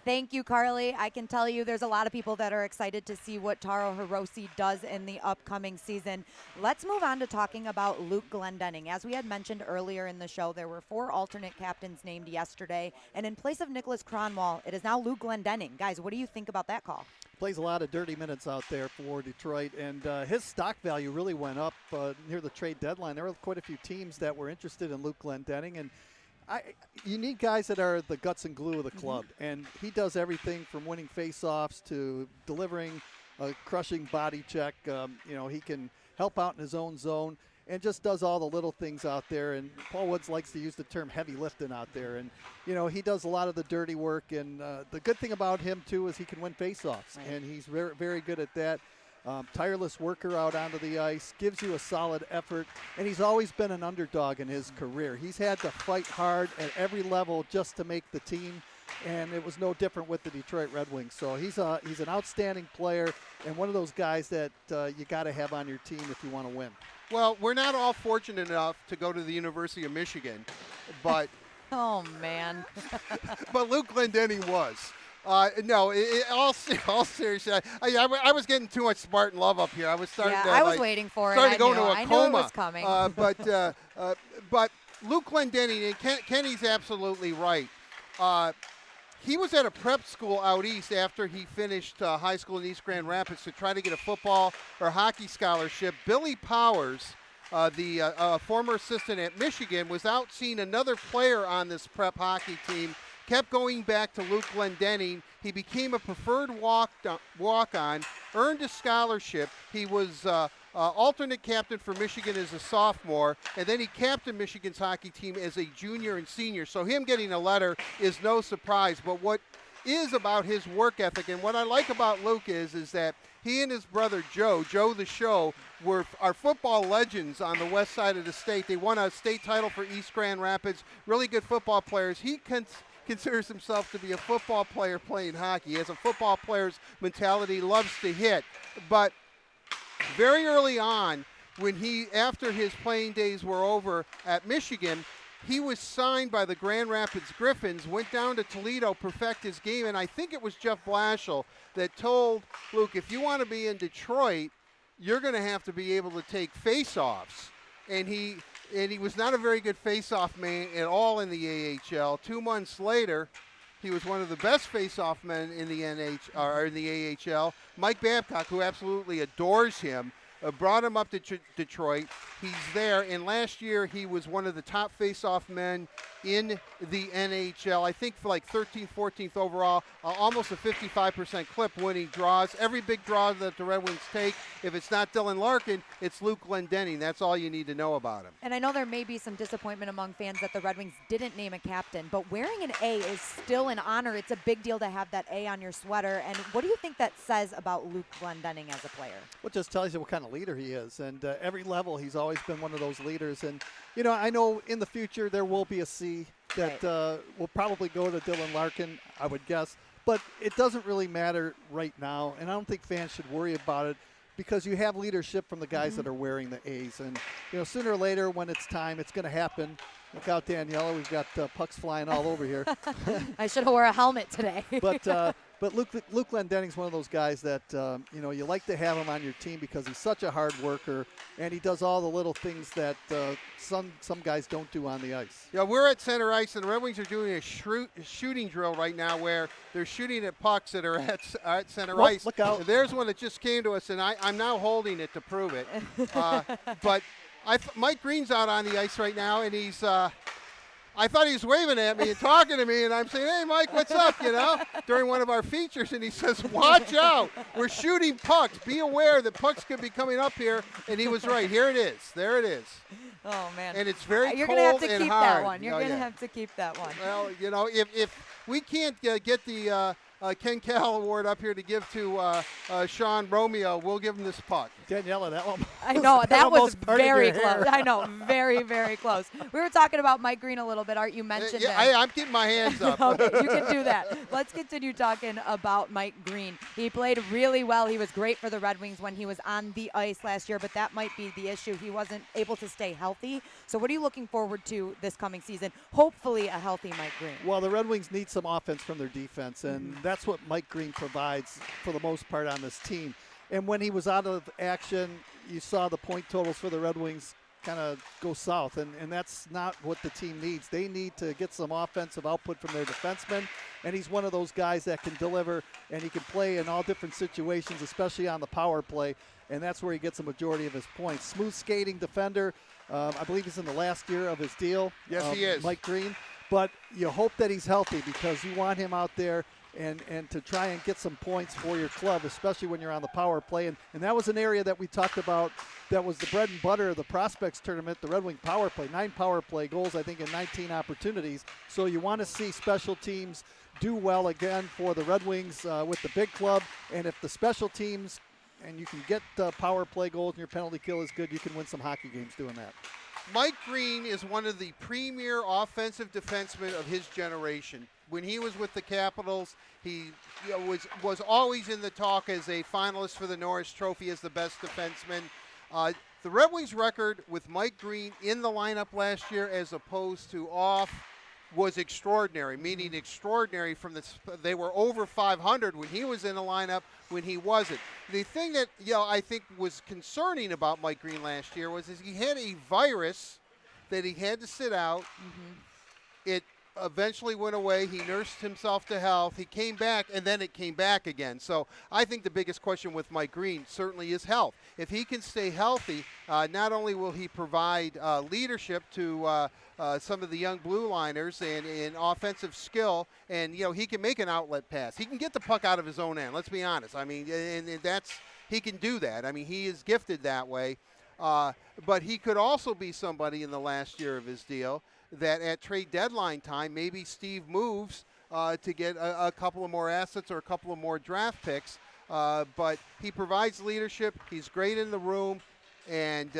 [SPEAKER 1] Thank you, Carly. I can tell you there's a lot of people that are excited to see what Taro Hirose does in the upcoming season. Let's move on to talking about Luke Glendening. As we had mentioned earlier in the show, there were 4 alternate captains named yesterday, and in place of Nicholas Kronwall, it is now Luke Glendening. Guys, what do you think about that call?
[SPEAKER 2] Plays a lot of dirty minutes out there for Detroit, and his stock value really went up near the trade deadline. There were quite a few teams that were interested in Luke Glendening, and you need guys that are the guts and glue of the club, and he does everything from winning face-offs to delivering a crushing body check. You know, he can help out in his own zone and just does all the little things out there. And Paul Woods likes to use the term heavy lifting out there. And, you know, he does a lot of the dirty work. And the good thing about him, too, is he can win face-offs, and he's very, very good at that. Tireless worker out onto the ice, gives you a solid effort, and he's always been an underdog in his career. He's had to fight hard at every level just to make the team, and it was no different with the Detroit Red Wings. So he's an outstanding player and one of those guys that you got to have on your team if you want to win.
[SPEAKER 3] Well, we're not all fortunate enough to go to the University of Michigan, but
[SPEAKER 1] oh man,
[SPEAKER 3] but Luke Glendening was. No, all seriously, I was getting too much Spartan love up here. I was starting to.
[SPEAKER 1] I was waiting for it.
[SPEAKER 3] Starting to go into a coma.
[SPEAKER 1] I knew it was coming.
[SPEAKER 3] But Luke Glendening, and Kenny's absolutely right. He was at a prep school out east after he finished high school in East Grand Rapids to try to get a football or hockey scholarship. Billy Powers, the former assistant at Michigan, was out seeing another player on this prep hockey team. Kept going back to Luke Glendening. He became a preferred walk-on, earned a scholarship. He was alternate captain for Michigan as a sophomore, and then he captained Michigan's hockey team as a junior and senior. So him getting a letter is no surprise. But what is about his work ethic, and what I like about Luke is that he and his brother Joe the Show, are football legends on the west side of the state. They won a state title for East Grand Rapids, really good football players. He considers himself to be a football player playing hockey. He has a football player's mentality, loves to hit. But very early on, after his playing days were over at Michigan, he was signed by the Grand Rapids Griffins, went down to Toledo, perfect his game, and I think it was Jeff Blashill that told Luke, if you want to be in Detroit, you're going to have to be able to take face-offs. And he was not a very good face-off man at all in the AHL. 2 months later, he was one of the best face-off men in the AHL. Mike Babcock, who absolutely adores him, brought him up to Detroit. He's there, and last year he was one of the top face-off men in the NHL. I think for like 13th, 14th overall, almost a 55% clip winning draws. Every big draw that the Red Wings take, if it's not Dylan Larkin, it's Luke Glendening. That's all you need to know about him.
[SPEAKER 1] And I know there may be some disappointment among fans that the Red Wings didn't name a captain, but wearing an A is still an honor. It's a big deal to have that A on your sweater. And what do you think that says about Luke Glendening as a player?
[SPEAKER 2] Well, it just tells you what kind of leader he is. And every level, he's always been one of those leaders. And, you know, I know in the future there will be a C that will probably go to Dylan Larkin, I would guess. But it doesn't really matter right now. And I don't think fans should worry about it because you have leadership from the guys that are wearing the A's. And, you know, sooner or later when it's time, it's going to happen. Look out, Daniella. We've got pucks flying all over here.
[SPEAKER 1] I should have wore a helmet today.
[SPEAKER 2] But Luke Glendening's one of those guys that, you know, you like to have him on your team because he's such a hard worker, and he does all the little things that some guys don't do on the ice.
[SPEAKER 3] Yeah, we're at center ice, and the Red Wings are doing a shooting drill right now where they're shooting at pucks that are at center ice.
[SPEAKER 2] Look out.
[SPEAKER 3] And there's one that just came to us, and I'm now holding it to prove it. But Mike Green's out on the ice right now, and he's I thought he was waving at me and talking to me, and I'm saying, hey, Mike, what's up, you know, during one of our features. And he says, watch out. We're shooting pucks. Be aware that pucks could be coming up here. And he was right. Here it is. There it is.
[SPEAKER 1] Oh, man.
[SPEAKER 3] And it's very
[SPEAKER 1] You're
[SPEAKER 3] cold
[SPEAKER 1] gonna have to
[SPEAKER 3] and
[SPEAKER 1] keep
[SPEAKER 3] hard.
[SPEAKER 1] that one. You're going to have to keep that one.
[SPEAKER 3] Well, you know, if we can't get the Ken Cal Award up here to give to Sean Romeo, we'll give him this puck.
[SPEAKER 2] Daniella, that one.
[SPEAKER 1] I know, that was very close. I know, very, very close. We were talking about Mike Green a little bit, Art. You mentioned him.
[SPEAKER 3] I'm keeping my hands up.
[SPEAKER 1] Okay, you can do that. Let's continue talking about Mike Green. He played really well. He was great for the Red Wings when he was on the ice last year, but that might be the issue. He wasn't able to stay healthy. So what are you looking forward to this coming season? Hopefully a healthy Mike Green.
[SPEAKER 2] Well, the Red Wings need some offense from their defense, and that's what Mike Green provides for the most part on this team. And when he was out of action, you saw the point totals for the Red Wings kind of go south, and that's not what the team needs. They need to get some offensive output from their defensemen, and he's one of those guys that can deliver, and he can play in all different situations, especially on the power play, and that's where he gets the majority of his points. Smooth skating defender. I believe he's in the last year of his deal.
[SPEAKER 3] Yes, he is.
[SPEAKER 2] Mike Green. But you hope that he's healthy because you want him out there and to try and get some points for your club, especially when you're on the power play. And that was an area that we talked about that was the bread and butter of the prospects tournament, the Red Wing power play. 9 power play goals, I think, in 19 opportunities. So you want to see special teams do well again for the Red Wings with the big club. And if the special teams and you can get power play goals and your penalty kill is good, you can win some hockey games doing that.
[SPEAKER 3] Mike Green is one of the premier offensive defensemen of his generation. When he was with the Capitals, he was always in the talk as a finalist for the Norris Trophy as the best defenseman. The Red Wings' record with Mike Green in the lineup last year as opposed to off was extraordinary, meaning extraordinary from they were over 500 when he was in the lineup, when he wasn't. The thing that I think was concerning about Mike Green last year was he had a virus that he had to sit out. It eventually went away. He nursed himself to health. He came back, and then it came back again. So I think the biggest question with Mike Green certainly is health. If he can stay healthy, not only will he provide leadership to some of the young blue liners and offensive skill, and he can make an outlet pass. He can get the puck out of his own end. Let's be honest. I mean, and he can do that. I mean, he is gifted that way. But he could also be somebody in the last year of his deal that at trade deadline time, maybe Steve moves to get a couple of more assets or a couple of more draft picks. But he provides leadership. He's great in the room. And,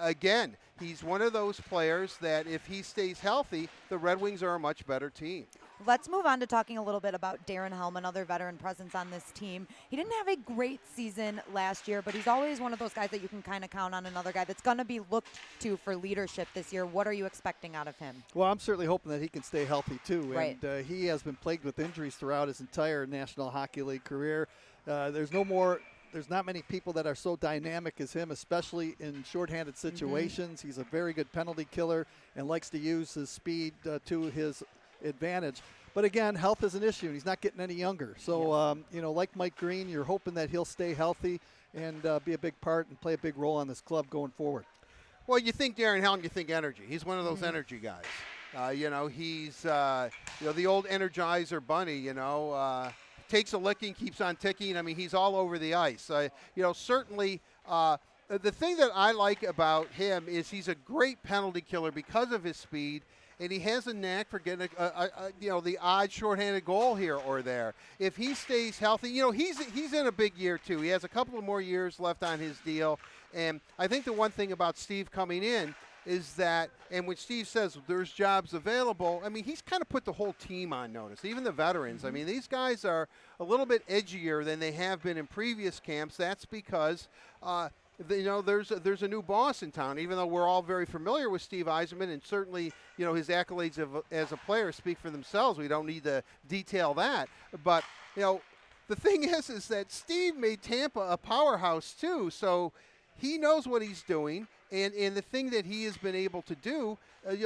[SPEAKER 3] again, he's one of those players that if he stays healthy, the Red Wings are a much better team.
[SPEAKER 1] Let's move on to talking a little bit about Darren Helm, another veteran presence on this team. He didn't have a great season last year, but he's always one of those guys that you can kind of count on, another guy that's going to be looked to for leadership this year. What are you expecting out of him?
[SPEAKER 2] Well, I'm certainly hoping that he can stay healthy, too.
[SPEAKER 1] Right.
[SPEAKER 2] And he has been plagued with injuries throughout his entire National Hockey League career. There's not many people that are so dynamic as him, especially in shorthanded situations. He's a very good penalty killer and likes to use his speed to his advantage. But again, health is an issue, and he's not getting any younger. So, like Mike Green, you're hoping that he'll stay healthy and be a big part and play a big role on this club going forward.
[SPEAKER 3] Well, you think Darren Helm, you think energy. He's one of those energy guys. He's the old Energizer bunny, takes a licking, keeps on ticking. I mean, he's all over the ice. Certainly the thing that I like about him is he's a great penalty killer because of his speed, and he has a knack for getting the odd shorthanded goal here or there. If he stays healthy, he's in a big year too. He has a couple of more years left on his deal, and I think the one thing about Steve coming in is that, and when Steve says there's jobs available, I mean, he's kind of put the whole team on notice, even the veterans. I mean, these guys are a little bit edgier than they have been in previous camps. That's because there's a new boss in town, even though we're all very familiar with Steve Yzerman, and certainly, his accolades as a player speak for themselves. We don't need to detail that. But, the thing is that Steve made Tampa a powerhouse too, so he knows what he's doing. And the thing that he has been able to do,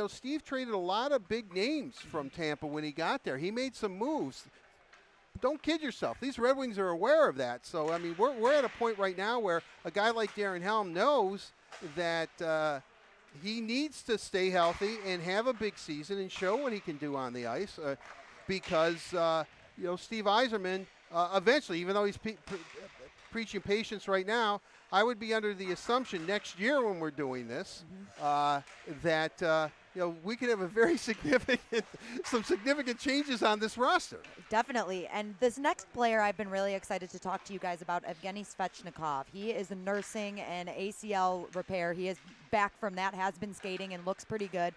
[SPEAKER 3] Steve traded a lot of big names from Tampa when he got there. He made some moves. Don't kid yourself. These Red Wings are aware of that. So, I mean, we're at a point right now where a guy like Darren Helm knows that he needs to stay healthy and have a big season and show what he can do on the ice because, Steve Yzerman, eventually, even though he's preaching patience right now, I would be under the assumption next year when we're doing this that we could have a very some significant changes on this roster.
[SPEAKER 1] Definitely. And this next player I've been really excited to talk to you guys about, Evgeny Svechnikov. He is nursing an ACL repair. He is back from that, has been skating, and looks pretty good.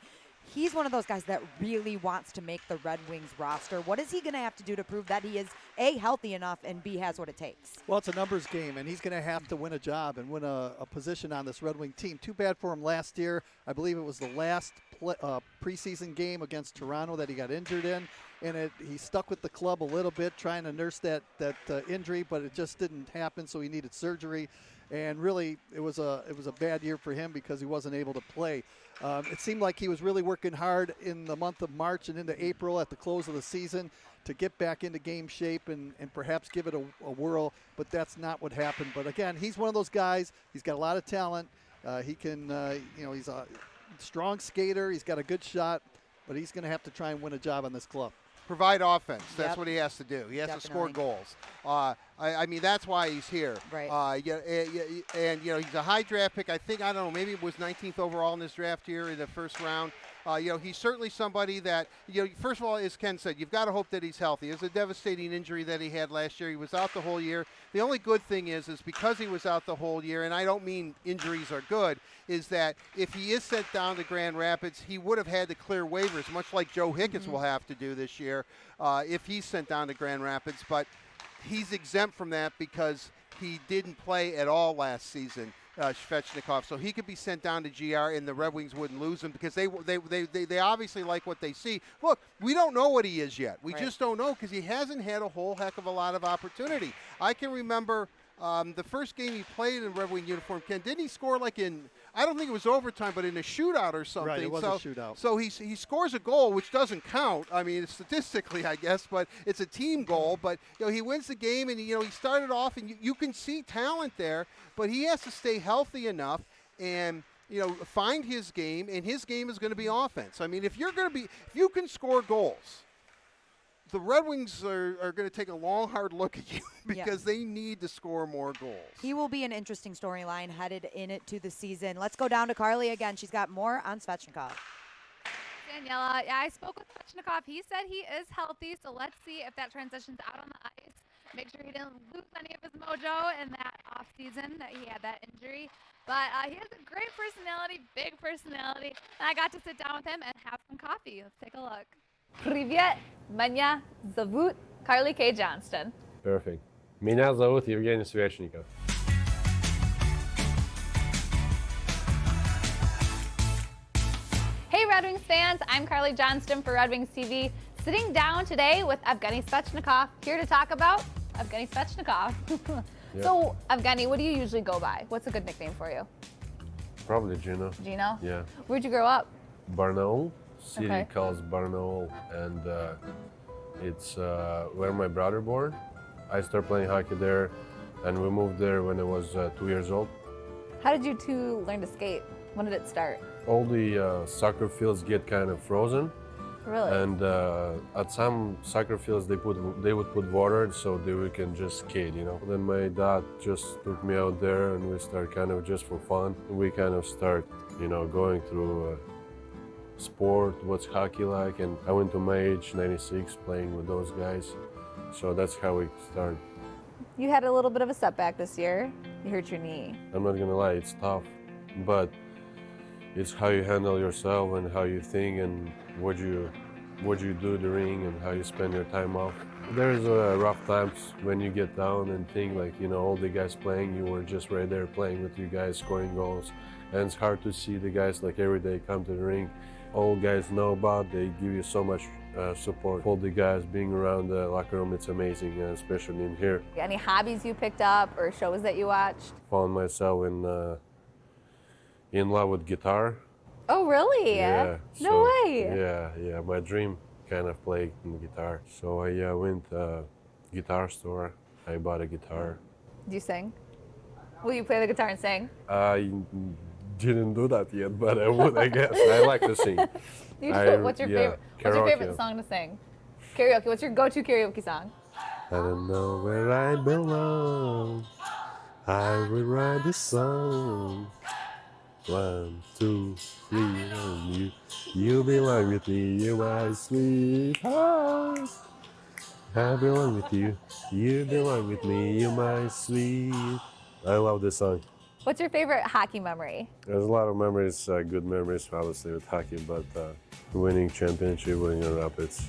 [SPEAKER 1] He's one of those guys that really wants to make the Red Wings roster. What is he going to have to do to prove that he is, A, healthy enough, and B, has what it takes?
[SPEAKER 2] Well, it's a numbers game, and he's going to have to win a job and win a position on this Red Wing team. Too bad for him last year. I believe it was the last preseason game against Toronto that he got injured in, and he stuck with the club a little bit trying to nurse that injury, but it just didn't happen, so he needed surgery. And really, it was a bad year for him because he wasn't able to play. It seemed like he was really working hard in the month of March and into April at the close of the season to get back into game shape and perhaps give it a whirl, but that's not what happened. But again, he's one of those guys. He's got a lot of talent. He can, he's a strong skater. He's got a good shot, but he's going to have to try and win a job on this club.
[SPEAKER 3] Provide offense. That's what he has to do. He has to score goals. I mean, that's why he's here.
[SPEAKER 1] Right.
[SPEAKER 3] And he's a high draft pick. I don't know, maybe it was 19th overall in this draft year in the first round. He's certainly somebody that, first of all, as Ken said, you've got to hope that he's healthy. It was a devastating injury that he had last year. He was out the whole year. The only good thing is because he was out the whole year, and I don't mean injuries are good, is that if he is sent down to Grand Rapids, he would have had to clear waivers, much like Joe Hicketts will have to do this year if he's sent down to Grand Rapids. But he's exempt from that because he didn't play at all last season. Svechnikov, so he could be sent down to GR and the Red Wings wouldn't lose him because they obviously like what they see. Look, we don't know what he is yet. We just don't know because he hasn't had a whole heck of a lot of opportunity. I can remember the first game he played in Red Wing uniform, Ken, didn't he score like in I don't think it was overtime, but in a shootout or something.
[SPEAKER 2] Right, it was a shootout.
[SPEAKER 3] So he scores a goal, which doesn't count. I mean, statistically, I guess, but it's a team goal. But he wins the game, and he started off, and you can see talent there, but he has to stay healthy enough and find his game, and his game is going to be offense. I mean, if you can score goals, the Red Wings are going to take a long, hard look at you because they need to score more goals.
[SPEAKER 1] He will be an interesting storyline headed into the season. Let's go down to Carley again. She's got more on Svechnikov.
[SPEAKER 22] Daniella, I spoke with Svechnikov. He said he is healthy, so let's see if that transitions out on the ice. Make sure he didn't lose any of his mojo in that off season that he had that injury. But he has a great personality, big personality, and I got to sit down with him and have some coffee. Let's take a look. Привет, меня зовут Carley K. Johnston.
[SPEAKER 7] Perfect. Меня зовут Evgeny Svechnikov.
[SPEAKER 22] Hey Red Wings fans, I'm Carley Johnston for Red Wings TV, sitting down today with Evgeny Svechnikov, here to talk about Evgeny Svechnikov.
[SPEAKER 7] Yeah.
[SPEAKER 22] So, Evgeny, what do you usually go by? What's a good nickname for you?
[SPEAKER 7] Probably Gino.
[SPEAKER 22] Gino?
[SPEAKER 7] Yeah.
[SPEAKER 22] Where'd you grow up?
[SPEAKER 7] Barnaul. City
[SPEAKER 22] Okay.
[SPEAKER 7] calls Barnaul, and it's where my brother born. I started playing hockey there, and we moved there when I was 2 years old.
[SPEAKER 22] How did you two learn to skate? When did it start?
[SPEAKER 7] All the soccer fields get kind of frozen,
[SPEAKER 22] Really?
[SPEAKER 7] and at some soccer fields they would put water so that we can just skate, Then my dad just took me out there, and we start kind of just for fun. We kind of start, going through sport, what's hockey like, and I went to my age 96 playing with those guys, so that's how we start.
[SPEAKER 22] You had a little bit of a setback this year. You hurt your knee.
[SPEAKER 7] I'm not gonna lie, it's tough, but it's how you handle yourself and how you think and what you do in the ring and how you spend your time off. There's rough times when you get down and think like, all the guys playing, you were just right there playing with you guys, scoring goals, and it's hard to see the guys like every day come to the ring. All guys know about, they give you so much support. All the guys being around the locker room, it's amazing, especially in here.
[SPEAKER 22] Any hobbies you picked up or shows that you watched?
[SPEAKER 7] Found myself in love with guitar.
[SPEAKER 22] Oh, really?
[SPEAKER 7] Yeah.
[SPEAKER 22] No way.
[SPEAKER 7] Yeah. My dream kind of playing the guitar. So I went guitar store. I bought a guitar.
[SPEAKER 22] Do you sing? Will you play the guitar and sing?
[SPEAKER 7] I didn't do that yet, but I would, I guess. I like to sing.
[SPEAKER 22] You do? What's your favorite? What's your favorite
[SPEAKER 7] Karaoke.
[SPEAKER 22] song to sing? Karaoke. What's your go-to karaoke song?
[SPEAKER 7] I don't know where I belong. I will write this song. 1, 2, 3, and you belong with me, you're my sweetheart. I belong with you, you belong with me, you're my sweet. I love this song.
[SPEAKER 22] What's your favorite hockey memory?
[SPEAKER 7] There's a lot of memories, good memories, obviously, with hockey, but winning championship, winning a Rapids.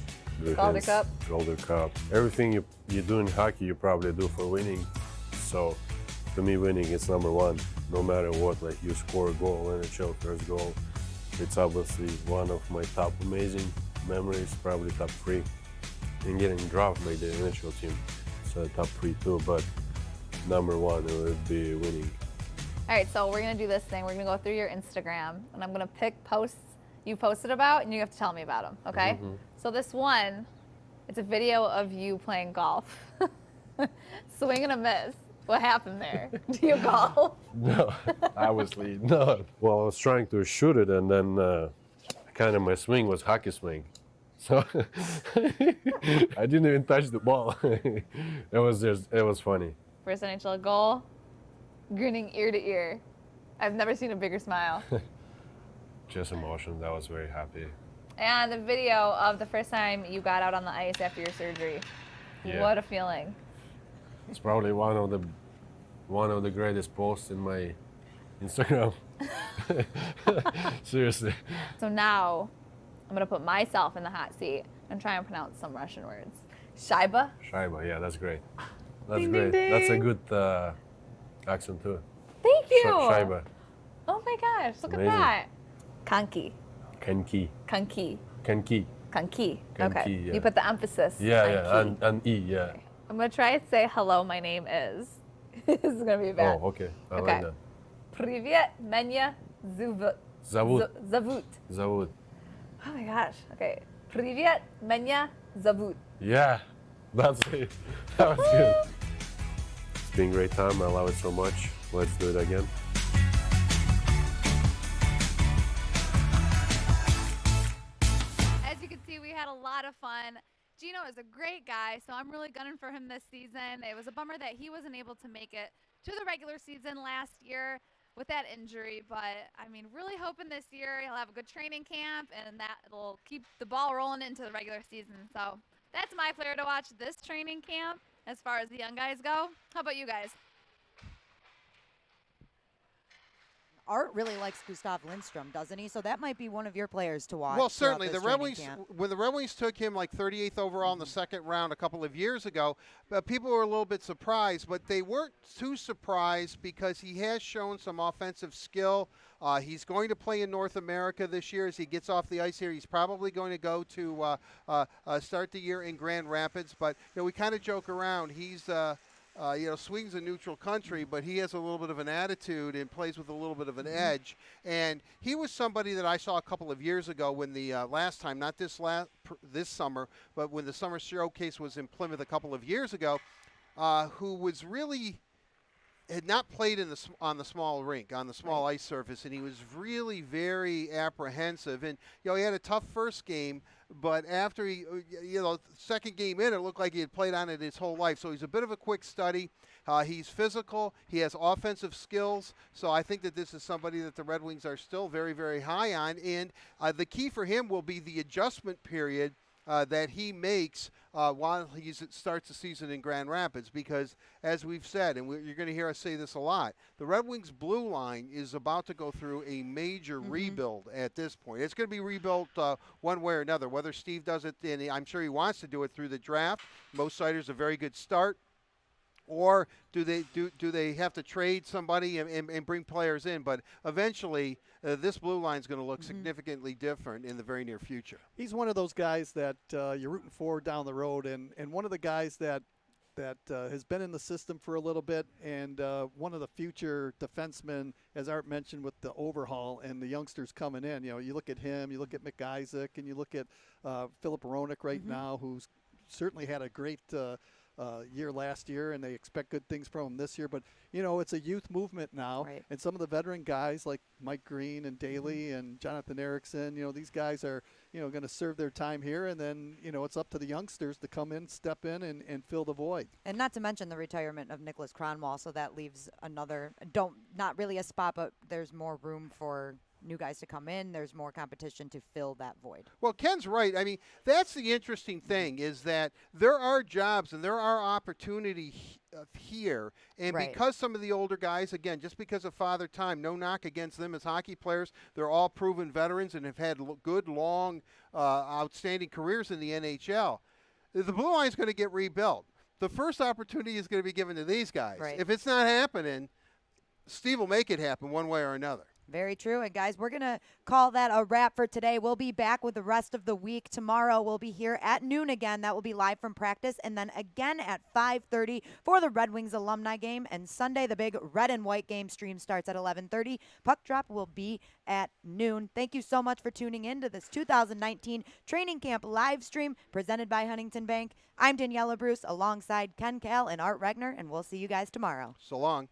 [SPEAKER 22] Calder Cup.
[SPEAKER 7] Calder Cup. Everything you do in hockey, you probably do for winning. So, to me, winning is number one. No matter what, like you score a goal, NHL first goal, it's obviously one of my top amazing memories, probably top 3. And getting drafted by the NHL team, so top 3 too, but number 1 it would be winning.
[SPEAKER 22] All right, so we're gonna do this thing. We're gonna go through your Instagram, and I'm gonna pick posts you posted about, and you have to tell me about them, okay?
[SPEAKER 7] Mm-hmm.
[SPEAKER 22] So this one, it's a video of you playing golf. Swing and a miss. What happened there? Do you golf?
[SPEAKER 7] No, obviously not. Well, I was trying to shoot it, and then kind of my swing was hockey swing. So I didn't even touch the ball. It was funny.
[SPEAKER 22] First NHL goal, grinning ear to ear. I've never seen a bigger smile.
[SPEAKER 7] Just emotions. I was very happy.
[SPEAKER 22] And the video of the first time you got out on the ice after your surgery.
[SPEAKER 7] Yeah.
[SPEAKER 22] What a feeling.
[SPEAKER 7] It's probably one of the greatest posts in my Instagram. Seriously.
[SPEAKER 22] So now I'm gonna put myself in the hot seat and try and pronounce some Russian words. Shaiba?
[SPEAKER 7] Shaiba, yeah, that's great. That's
[SPEAKER 22] Ding,
[SPEAKER 7] great.
[SPEAKER 22] ding,
[SPEAKER 7] That's a
[SPEAKER 22] ding.
[SPEAKER 7] good accent too.
[SPEAKER 22] Thank you.
[SPEAKER 7] Shaiba.
[SPEAKER 22] Oh my gosh, look
[SPEAKER 7] Amazing.
[SPEAKER 22] at that. Kanki.
[SPEAKER 7] Kanki.
[SPEAKER 22] Kanki.
[SPEAKER 7] Kanki.
[SPEAKER 22] Kanki.
[SPEAKER 7] Kanki,
[SPEAKER 22] Okay.
[SPEAKER 7] yeah.
[SPEAKER 22] You put the emphasis.
[SPEAKER 7] Yeah,
[SPEAKER 22] on
[SPEAKER 7] yeah,
[SPEAKER 22] ki.
[SPEAKER 7] and E, yeah.
[SPEAKER 22] I'm gonna try and say hello, my name is. This is gonna be bad.
[SPEAKER 7] Oh, okay. I
[SPEAKER 22] Okay.
[SPEAKER 7] like that.
[SPEAKER 22] Привет, меня
[SPEAKER 21] Zavut.
[SPEAKER 7] Zavut.
[SPEAKER 22] Oh my gosh. Okay. Привет, меня зовут.
[SPEAKER 7] Yeah, that's it. That was good. It's been a great time. I love it so much. Let's do it again.
[SPEAKER 22] As you can see, we had a lot of fun. Gino is a great guy, so I'm really gunning for him this season. It was a bummer that he wasn't able to make it to the regular season last year with that injury, but I mean, really hoping this year he'll have a good training camp and that it'll keep the ball rolling into the regular season. So that's my player to watch this training camp as far as the young guys go. How about you guys?
[SPEAKER 1] Art really likes Gustav Lindstrom, doesn't he? So that might be one of your players to watch.
[SPEAKER 3] Well, certainly.
[SPEAKER 1] The
[SPEAKER 3] Red Wings, when the Red Wings took him like 38th overall in the second round a couple of years ago, people were a little bit surprised, but they weren't too surprised because he has shown some offensive skill. He's going to play in North America this year as he gets off the ice here. He's probably going to go to start the year in Grand Rapids, but we kind of joke around. He's Sweden's a neutral country, but he has a little bit of an attitude and plays with a little bit of an edge. And he was somebody that I saw a couple of years ago when the last time, not this summer, but when the summer showcase was in Plymouth a couple of years ago, who was really had not played on the small rink, on the small ice surface, and he was really very apprehensive. And he had a tough first game, but after he, second game in, it looked like he had played on it his whole life. So he's a bit of a quick study. He's physical. He has offensive skills. So I think that this is somebody that the Red Wings are still very, very high on. And the key for him will be the adjustment period that he makes while he starts the season in Grand Rapids, because as we've said, and you're going to hear us say this a lot, the Red Wings blue line is about to go through a major rebuild at this point. It's going to be rebuilt one way or another, whether Steve does it, and I'm sure he wants to do it through the draft. Mo Seider's a very good start. Or do they have to trade somebody and bring players in? But eventually, this blue line is going to look significantly different in the very near future.
[SPEAKER 2] He's one of those guys that you're rooting for down the road, and one of the guys that has been in the system for a little bit, and one of the future defensemen, as Art mentioned, with the overhaul and the youngsters coming in. You look at him, you look at McIsaac, and you look at Philip Hronek right now, who's certainly had a great year last year, and they expect good things from him this year. But it's a youth movement now, and some of the veteran guys like Mike Green and Daly and Jonathan Erickson, these guys are going to serve their time here, and then it's up to the youngsters to come in, step in, and fill the void.
[SPEAKER 1] And not to mention the retirement of Nicholas Kronwall, so that leaves another not really a spot, but there's more room for new guys to come in. There's more competition to fill that void.
[SPEAKER 3] Well, Ken's right. I mean, that's the interesting thing, is that there are jobs and there are opportunity here. And because some of the older guys, again, just because of father time, no knock against them as hockey players, they're all proven veterans and have had good, long, outstanding careers in the NHL. The blue line is going to get rebuilt. The first opportunity is going to be given to these guys. If it's not happening, Steve will make it happen one way or another.
[SPEAKER 1] Very true. And, guys, we're going to call that a wrap for today. We'll be back with the rest of the week. Tomorrow we'll be here at noon again. That will be live from practice. And then again at 5:30 for the Red Wings alumni game. And Sunday, the big red and white game stream starts at 11:30. Puck drop will be at noon. Thank you so much for tuning in to this 2019 training camp live stream presented by Huntington Bank. I'm Daniella Bruce alongside Ken Kale and Art Regner, and we'll see you guys tomorrow.
[SPEAKER 3] So long.